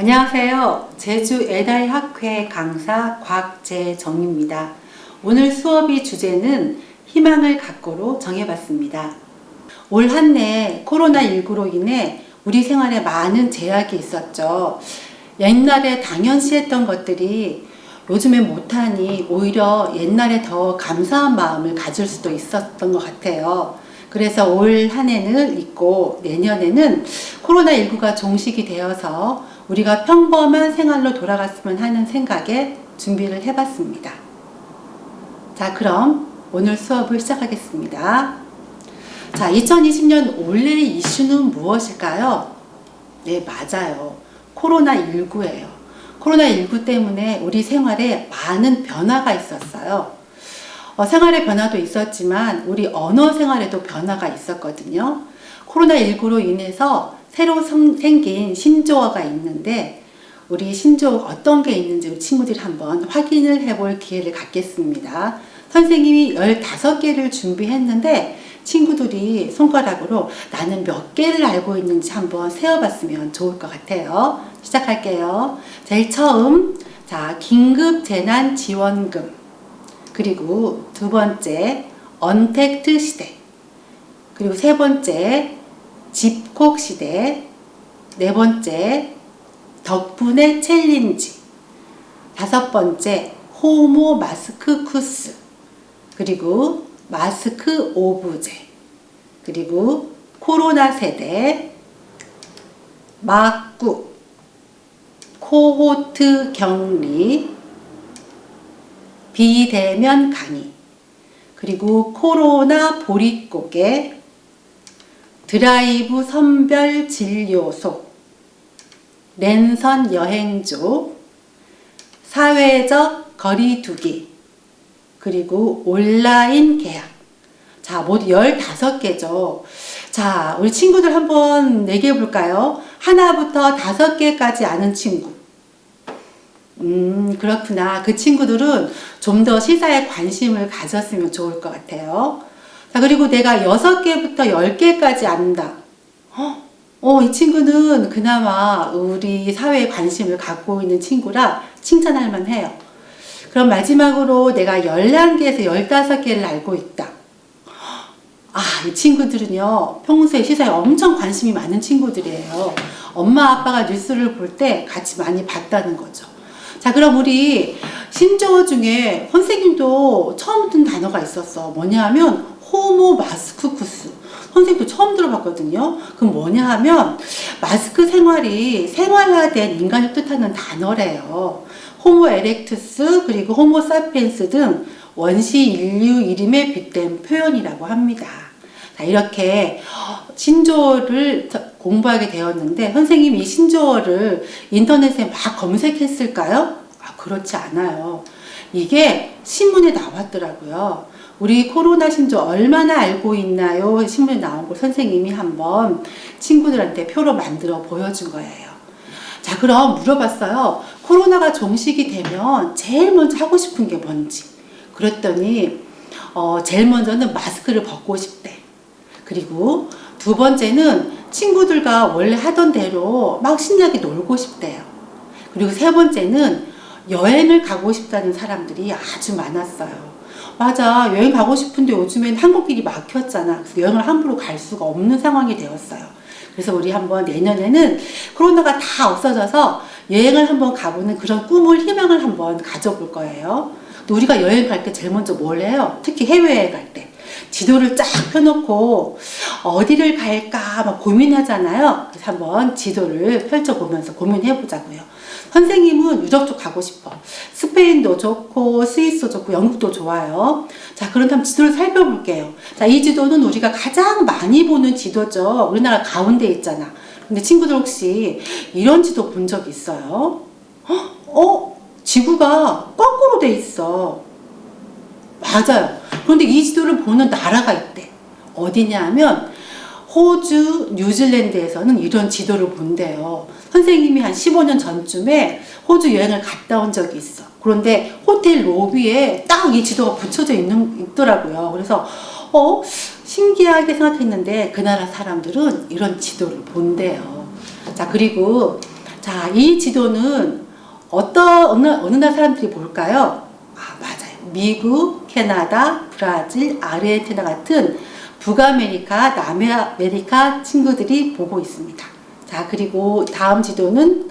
안녕하세요. 제주 에다이 학회 강사 곽재정입니다. 오늘 수업의 주제는 희망을 갖고로 정해봤습니다. 올 한 해 코로나19로 인해 우리 생활에 많은 제약이 있었죠. 옛날에 당연시했던 것들이 요즘에 못하니 오히려 옛날에 더 감사한 마음을 가질 수도 있었던 것 같아요. 그래서 올 한 해는 있고 내년에는 코로나19가 종식이 되어서 우리가 평범한 생활로 돌아갔으면 하는 생각에 준비를 해봤습니다. 자, 그럼 오늘 수업을 시작하겠습니다. 자, 2020년 올해의 이슈는 무엇일까요? 네, 맞아요. 코로나19예요. 코로나19 때문에 우리 생활에 많은 변화가 있었어요. 생활의 변화도 있었지만 우리 언어 생활에도 변화가 있었거든요. 코로나19로 인해서 새로 생긴 신조어가 있는데 우리 신조어 어떤 게 있는지 친구들이 한번 확인을 해볼 기회를 갖겠습니다. 선생님이 15개를 준비했는데 친구들이 손가락으로 나는 몇 개를 알고 있는지 한번 세어봤으면 좋을 것 같아요. 시작할게요. 제일 처음, 자, 긴급재난지원금. 그리고 두 번째, 언택트 시대. 그리고 세 번째, 집콕 시대. 네 번째, 덕분에 챌린지. 다섯 번째, 호모 마스크 쿠스. 그리고 마스크 오브제. 그리고 코로나 세대. 막구. 코호트 격리. 비대면 강의. 그리고 코로나 보릿고개. 드라이브 선별 진료소, 랜선 여행조, 사회적 거리두기, 그리고 온라인 계약. 자, 모두 15개죠. 자, 우리 친구들 한번 얘기해 볼까요? 하나부터 5개까지 아는 친구. 그렇구나. 그 친구들은 좀 더 시사에 관심을 가졌으면 좋을 것 같아요. 자, 그리고 내가 6개부터 10개까지 안다. 이 친구는 그나마 우리 사회에 관심을 갖고 있는 친구라 칭찬할 만해요. 그럼 마지막으로 내가 11개에서 15개를 알고 있다. 이 친구들은요, 평소에 시사에 엄청 관심이 많은 친구들이에요. 엄마, 아빠가 뉴스를 볼 때 같이 많이 봤다는 거죠. 자, 그럼 우리 신조어 중에 선생님도 처음 듣는 단어가 있었어. 뭐냐 하면 호모 마스크 쿠스. 선생님도 처음 들어봤거든요. 그럼 뭐냐 하면 마스크 생활이 생활화된 인간을 뜻하는 단어래요. 호모 에렉투스 그리고 호모 사피엔스 등 원시 인류 이름에 빗댄 표현이라고 합니다. 자, 이렇게 신조어를 공부하게 되었는데 선생님이 이 신조어를 인터넷에 막 검색했을까요? 그렇지 않아요. 이게 신문에 나왔더라고요. 우리 코로나 신조어 얼마나 알고 있나요? 신문에 나온 걸 선생님이 한번 친구들한테 표로 만들어 보여준 거예요. 자, 그럼 물어봤어요. 코로나가 종식이 되면 제일 먼저 하고 싶은 게 뭔지. 그랬더니 제일 먼저는 마스크를 벗고 싶대. 그리고 두 번째는 친구들과 원래 하던 대로 막 신나게 놀고 싶대요. 그리고 세 번째는 여행을 가고 싶다는 사람들이 아주 많았어요. 맞아, 여행 가고 싶은데 요즘엔 항공길이 막혔잖아. 그래서 여행을 함부로 갈 수가 없는 상황이 되었어요. 그래서 우리 한번 내년에는 코로나가 다 없어져서 여행을 한번 가보는 그런 꿈을, 희망을 한번 가져볼 거예요. 또 우리가 여행 갈 때 제일 먼저 뭘 해요? 특히 해외여행 갈 때. 지도를 쫙 펴놓고 어디를 갈까 막 고민하잖아요. 그래서 한번 지도를 펼쳐보면서 고민해보자고요. 선생님은 유럽 쪽 가고 싶어. 스페인도 좋고 스위스도 좋고 영국도 좋아요. 자, 그렇다면 지도를 살펴볼게요. 자, 이 지도는 우리가 가장 많이 보는 지도죠. 우리나라 가운데 있잖아. 근데 친구들 혹시 이런 지도 본 적 있어요? 지구가 거꾸로 돼 있어. 맞아요. 그런데 이 지도를 보는 나라가 있대. 어디냐 하면 호주, 뉴질랜드에서는 이런 지도를 본대요. 선생님이 한 15년 전쯤에 호주 여행을 갔다 온 적이 있어. 그런데 호텔 로비에 딱 이 지도가 붙여져 있더라고요. 그래서 신기하게 생각했는데 그 나라 사람들은 이런 지도를 본대요. 자, 그리고 자, 이 지도는 어느 나라 사람들이 볼까요? 아, 맞아요. 미국, 캐나다, 브라질, 아르헨티나 같은 북아메리카, 남아메리카 친구들이 보고 있습니다. 자, 그리고 다음 지도는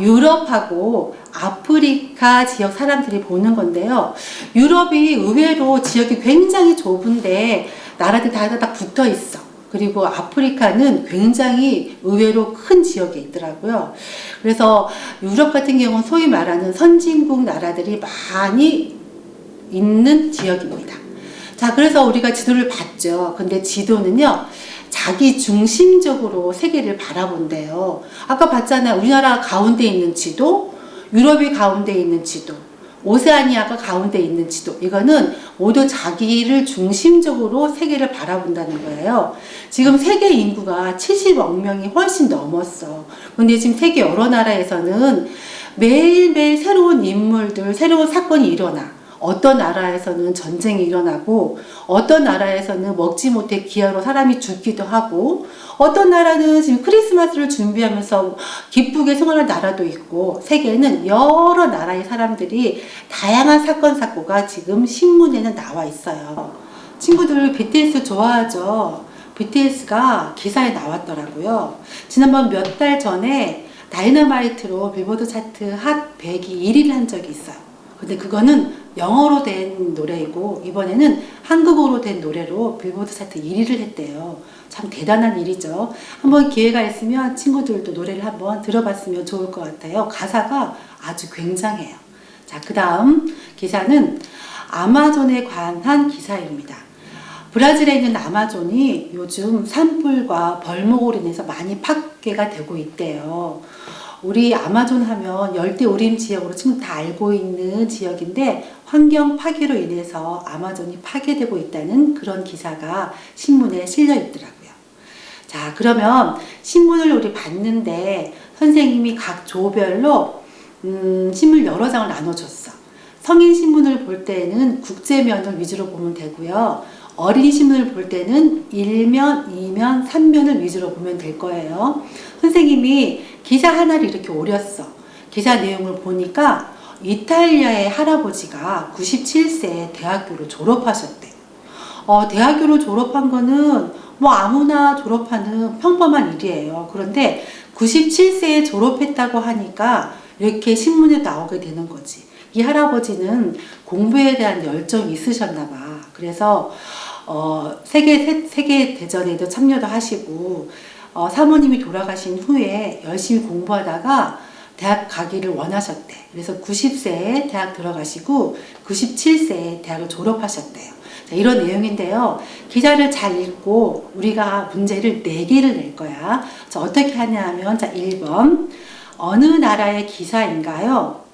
유럽하고 아프리카 지역 사람들이 보는 건데요. 유럽이 의외로 지역이 굉장히 좁은데 나라들이 다 붙어 있어. 그리고 아프리카는 굉장히 의외로 큰 지역에 있더라고요. 그래서 유럽 같은 경우는 소위 말하는 선진국 나라들이 많이 있는 지역입니다. 자, 그래서 우리가 지도를 봤죠. 근데 지도는요, 자기 중심적으로 세계를 바라본대요. 아까 봤잖아요. 우리나라 가운데 있는 지도, 유럽이 가운데 있는 지도, 오세아니아가 가운데 있는 지도. 이거는 모두 자기를 중심적으로 세계를 바라본다는 거예요. 지금 세계 인구가 70억 명이 훨씬 넘었어. 근데 지금 세계 여러 나라에서는 매일매일 새로운 인물들, 새로운 사건이 일어나. 어떤 나라에서는 전쟁이 일어나고, 어떤 나라에서는 먹지 못해 기아로 사람이 죽기도 하고, 어떤 나라는 지금 크리스마스를 준비하면서 기쁘게 생활하는 나라도 있고, 세계에는 여러 나라의 사람들이 다양한 사건, 사고가 지금 신문에는 나와 있어요. 친구들 BTS 좋아하죠? BTS가 기사에 나왔더라고요. 지난번 몇 달 전에 다이너마이트로 빌보드 차트 핫 100이 1위를 한 적이 있어요. 근데 그거는 영어로 된 노래이고 이번에는 한국어로 된 노래로 빌보드 차트 1위를 했대요. 참 대단한 일이죠. 한번 기회가 있으면 친구들도 노래를 한번 들어봤으면 좋을 것 같아요. 가사가 아주 굉장해요. 자, 그 다음 기사는 아마존에 관한 기사입니다. 브라질에 있는 아마존이 요즘 산불과 벌목으로 인해서 많이 파괴가 되고 있대요. 우리 아마존 하면 열대 우림 지역으로 지금 다 알고 있는 지역인데 환경 파괴로 인해서 아마존이 파괴되고 있다는 그런 기사가 신문에 실려 있더라고요. 자, 그러면 신문을 우리 봤는데 선생님이 각 조별로 신문 여러 장을 나눠줬어. 성인 신문을 볼 때는 국제면을 위주로 보면 되고요. 어린이 신문을 볼 때는 1면, 2면, 3면을 위주로 보면 될 거예요. 선생님이 기사 하나를 이렇게 오렸어. 기사 내용을 보니까 이탈리아의 할아버지가 97세에 대학교를 졸업하셨대. 대학교를 졸업한 거는 뭐 아무나 졸업하는 평범한 일이에요. 그런데 97세에 졸업했다고 하니까 이렇게 신문에 나오게 되는 거지. 이 할아버지는 공부에 대한 열정이 있으셨나 봐. 그래서 세계 대전에도 참여도 하시고 사모님이 돌아가신 후에 열심히 공부하다가 대학 가기를 원하셨대. 그래서 90세에 대학 들어가시고 97세에 대학을 졸업하셨대요. 자, 이런 내용인데요. 기사를 잘 읽고 우리가 문제를 4개를 낼 거야. 자, 어떻게 하냐 하면 자, 1번 어느 나라의 기사인가요?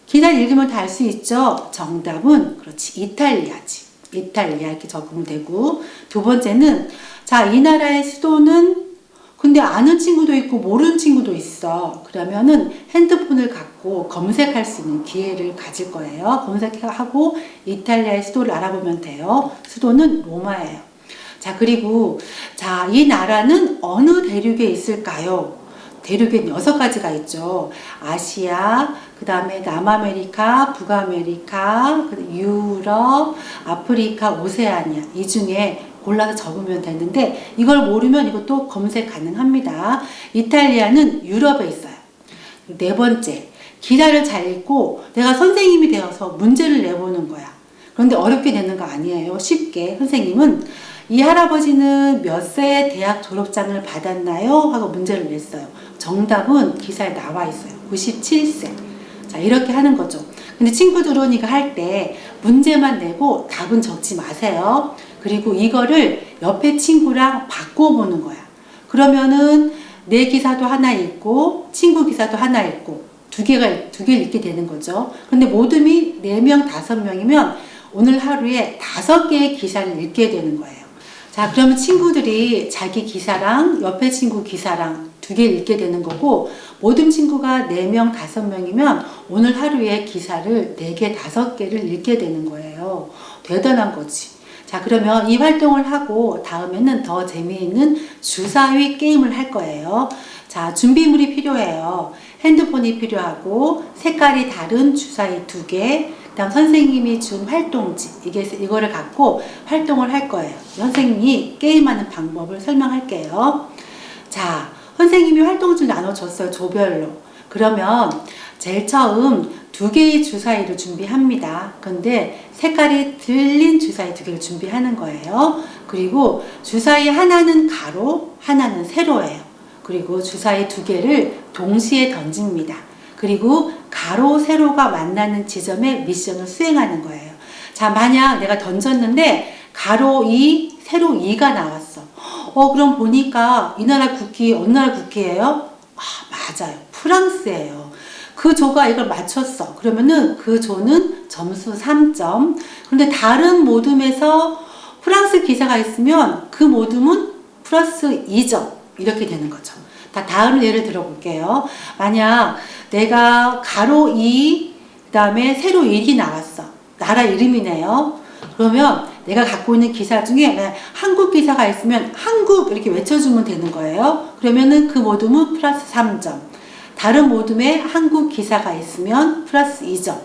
기사 읽으면 다 알 수 있죠. 정답은 그렇지, 이탈리아지. 이탈리아 이렇게 적으면 되고, 두 번째는 자, 이 나라의 수도는 근데 아는 친구도 있고 모르는 친구도 있어. 그러면은 핸드폰을 갖고 검색할 수 있는 기회를 가질 거예요. 검색하고 이탈리아의 수도를 알아보면 돼요. 수도는 로마예요. 자, 그리고 자, 이 나라는 어느 대륙에 있을까요? 대륙엔 6가지가 있죠. 아시아, 그 다음에 남아메리카, 북아메리카, 유럽, 아프리카, 오세아니아. 이 중에 골라서 적으면 되는데 이걸 모르면 이것도 검색 가능합니다. 이탈리아는 유럽에 있어요. 4번째, 기사를 잘 읽고 내가 선생님이 되어서 문제를 내보는 거야. 그런데 어렵게 내는 거 아니에요. 쉽게. 선생님은 이 할아버지는 몇 세에 대학 졸업장을 받았나요? 하고 문제를 냈어요. 정답은 기사에 나와 있어요. 97세. 자, 이렇게 하는 거죠. 근데 친구들은 이거 할 때 문제만 내고 답은 적지 마세요. 그리고 이거를 옆에 친구랑 바꿔보는 거야. 그러면은 내 기사도 하나 읽고 친구 기사도 하나 읽고 두 개를 읽게 되는 거죠. 근데 모둠이 4명, 5명이면 오늘 하루에 5개의 기사를 읽게 되는 거예요. 자, 그러면 친구들이 자기 기사랑 옆에 친구 기사랑 2개 읽게 되는 거고, 모든 친구가 4명, 5명이면 오늘 하루에 기사를 4개, 5개를 읽게 되는 거예요. 대단한 거지. 자, 그러면 이 활동을 하고 다음에는 더 재미있는 주사위 게임을 할 거예요. 자, 준비물이 필요해요. 핸드폰이 필요하고 색깔이 다른 주사위 2개, 그다음 선생님이 준 활동지, 이거를 갖고 활동을 할 거예요. 선생님이 게임하는 방법을 설명할게요. 자, 선생님이 활동지를 나눠줬어요. 조별로. 그러면 제일 처음 2개의 주사위를 준비합니다. 근데 색깔이 틀린 주사위 2개를 준비하는 거예요. 그리고 주사위 하나는 가로, 하나는 세로예요. 그리고 주사위 2개를 동시에 던집니다. 그리고 가로, 세로가 만나는 지점에 미션을 수행하는 거예요. 자, 만약 내가 던졌는데 가로 2, 세로 2가 나왔어. 그럼 보니까 이 나라 국기, 어느 나라 국기예요? 맞아요. 프랑스예요. 그 조가 이걸 맞췄어. 그러면은 그 조는 점수 3점. 그런데 다른 모둠에서 프랑스 기사가 있으면 그 모둠은 플러스 2점. 이렇게 되는 거죠. 다음 예를 들어볼게요. 만약 내가 가로 2, 그 다음에 세로 1이 나왔어. 나라 이름이네요. 그러면 내가 갖고 있는 기사 중에 한국 기사가 있으면 한국 이렇게 외쳐주면 되는 거예요. 그러면은 그 모둠은 플러스 3점. 다른 모둠에 한국 기사가 있으면 플러스 2점.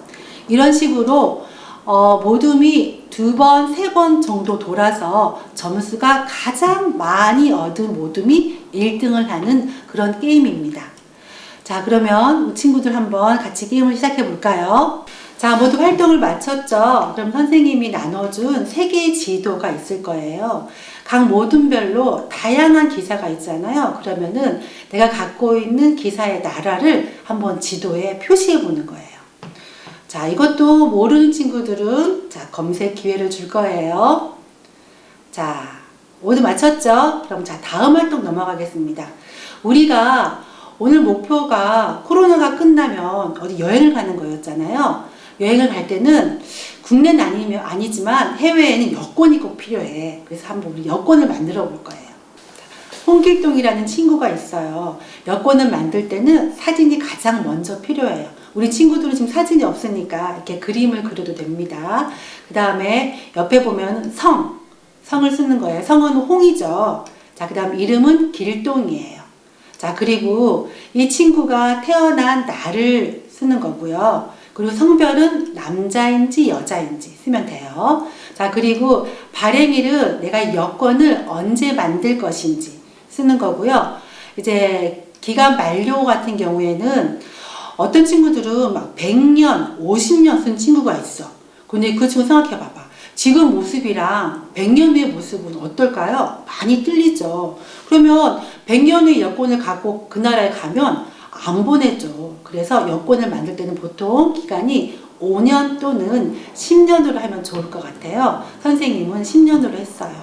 이런 식으로 모둠이 2번, 3번 정도 돌아서 점수가 가장 많이 얻은 모둠이 1등을 하는 그런 게임입니다. 자, 그러면 친구들 한번 같이 게임을 시작해 볼까요? 자, 모두 활동을 마쳤죠? 그럼 선생님이 나눠준 3개의 지도가 있을 거예요. 각 모둠별로 다양한 기사가 있잖아요. 그러면은 내가 갖고 있는 기사의 나라를 한번 지도에 표시해 보는 거예요. 자, 이것도 모르는 친구들은 자, 검색 기회를 줄 거예요. 자, 모두 마쳤죠? 그럼 자, 다음 활동 넘어가겠습니다. 우리가 오늘 목표가 코로나가 끝나면 어디 여행을 가는 거였잖아요. 여행을 갈 때는 국내는 아니지만 해외에는 여권이 꼭 필요해. 그래서 한번 우리 여권을 만들어 볼 거예요. 홍길동이라는 친구가 있어요. 여권을 만들 때는 사진이 가장 먼저 필요해요. 우리 친구들은 지금 사진이 없으니까 이렇게 그림을 그려도 됩니다. 그 다음에 옆에 보면 성을 쓰는 거예요. 성은 홍이죠. 자, 그 다음 이름은 길동이에요. 자, 그리고 이 친구가 태어난 날을 쓰는 거고요. 그리고 성별은 남자인지 여자인지 쓰면 돼요. 자, 그리고 발행일은 내가 여권을 언제 만들 것인지 쓰는 거고요. 이제 기간 만료 같은 경우에는 어떤 친구들은 막 100년, 50년 쓴 친구가 있어. 근데 그 친구 생각해 봐봐. 지금 모습이랑 100년 후의 모습은 어떨까요? 많이 틀리죠. 그러면 100년 후의 여권을 갖고 그 나라에 가면 안 보내죠. 그래서 여권을 만들 때는 보통 기간이 5년 또는 10년으로 하면 좋을 것 같아요. 선생님은 10년으로 했어요.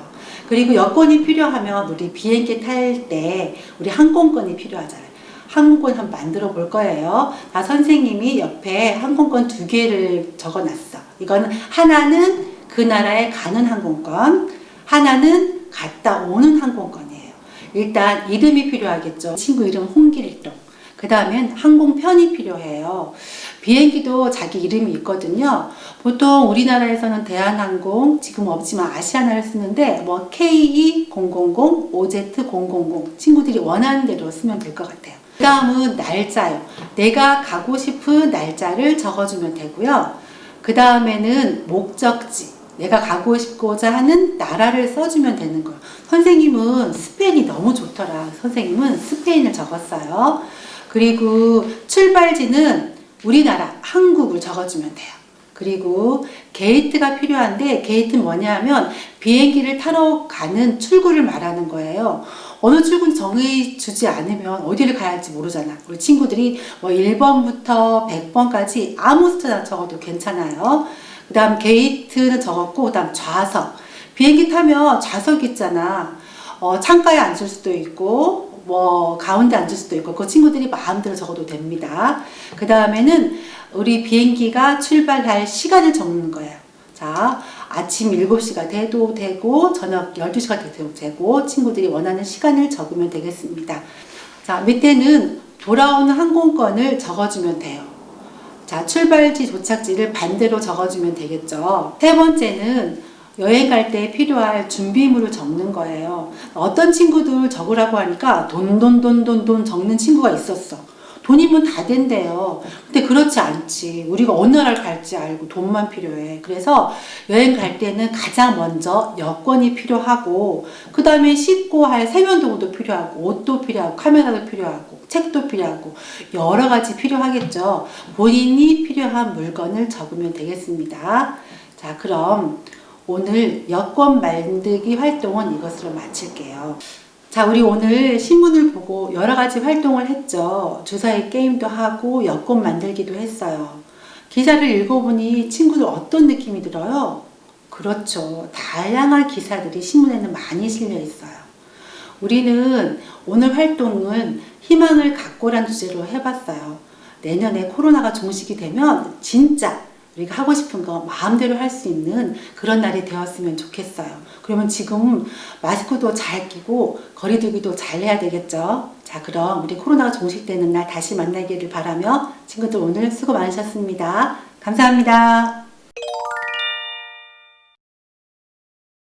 그리고 여권이 필요하면 우리 비행기 탈 때 우리 항공권이 필요하잖아요. 항공권 한번 만들어 볼 거예요. 선생님이 옆에 항공권 2개를 적어놨어. 이건 하나는 그 나라에 가는 항공권, 하나는 갔다 오는 항공권이에요. 일단 이름이 필요하겠죠. 친구 이름 홍길동. 그 다음엔 항공편이 필요해요. 비행기도 자기 이름이 있거든요. 보통 우리나라에서는 대한항공, 지금 없지만 아시아나를 쓰는데 뭐 KE000, OZ000 친구들이 원하는 대로 쓰면 될 것 같아요. 그 다음은 날짜요. 내가 가고 싶은 날짜를 적어주면 되고요. 그 다음에는 목적지. 내가 가고 싶고자 하는 나라를 써주면 되는 거예요. 선생님은 스페인이 너무 좋더라. 선생님은 스페인을 적었어요. 그리고 출발지는 우리나라, 한국을 적어주면 돼요. 그리고 게이트가 필요한데 게이트는 뭐냐면 비행기를 타러 가는 출구를 말하는 거예요. 어느 출구는 정해주지 않으면 어디를 가야 할지 모르잖아. 우리 친구들이 뭐 1번부터 100번까지 아무 숫자 적어도 괜찮아요. 그 다음 게이트는 적었고, 그 다음 좌석. 비행기 타면 좌석 있잖아. 창가에 앉을 수도 있고, 뭐 가운데 앉을 수도 있고, 그 친구들이 마음대로 적어도 됩니다. 그 다음에는 우리 비행기가 출발할 시간을 적는 거예요. 자, 아침 7시가 돼도 되고 저녁 12시가 돼도 되고 친구들이 원하는 시간을 적으면 되겠습니다. 자, 밑에는 돌아오는 항공권을 적어주면 돼요. 자, 출발지 도착지를 반대로 적어주면 되겠죠. 세 번째는 여행 갈 때 필요할 준비물을 적는 거예요. 어떤 친구들 적으라고 하니까 돈 적는 친구가 있었어. 돈이면 다 된대요. 근데 그렇지 않지. 우리가 어느 나라를 갈지 알고 돈만 필요해. 그래서 여행 갈 때는 가장 먼저 여권이 필요하고, 그 다음에 씻고 할 세면도구도 필요하고, 옷도 필요하고, 카메라도 필요하고, 책도 필요하고, 여러 가지 필요하겠죠. 본인이 필요한 물건을 적으면 되겠습니다. 자, 그럼 오늘 여권 만들기 활동은 이것으로 마칠게요. 자, 우리 오늘 신문을 보고 여러 가지 활동을 했죠. 주사위 게임도 하고 여권 만들기도 했어요. 기사를 읽어보니 친구들 어떤 느낌이 들어요? 그렇죠. 다양한 기사들이 신문에는 많이 실려 있어요. 우리는 오늘 활동은 희망을 갖고란 주제로 해봤어요. 내년에 코로나가 종식이 되면 진짜 우리가 하고 싶은 거 마음대로 할 수 있는 그런 날이 되었으면 좋겠어요. 그러면 지금 마스크도 잘 끼고 거리두기도 잘 해야 되겠죠. 자, 그럼 우리 코로나가 종식되는 날 다시 만나기를 바라며 친구들 오늘 수고 많으셨습니다. 감사합니다.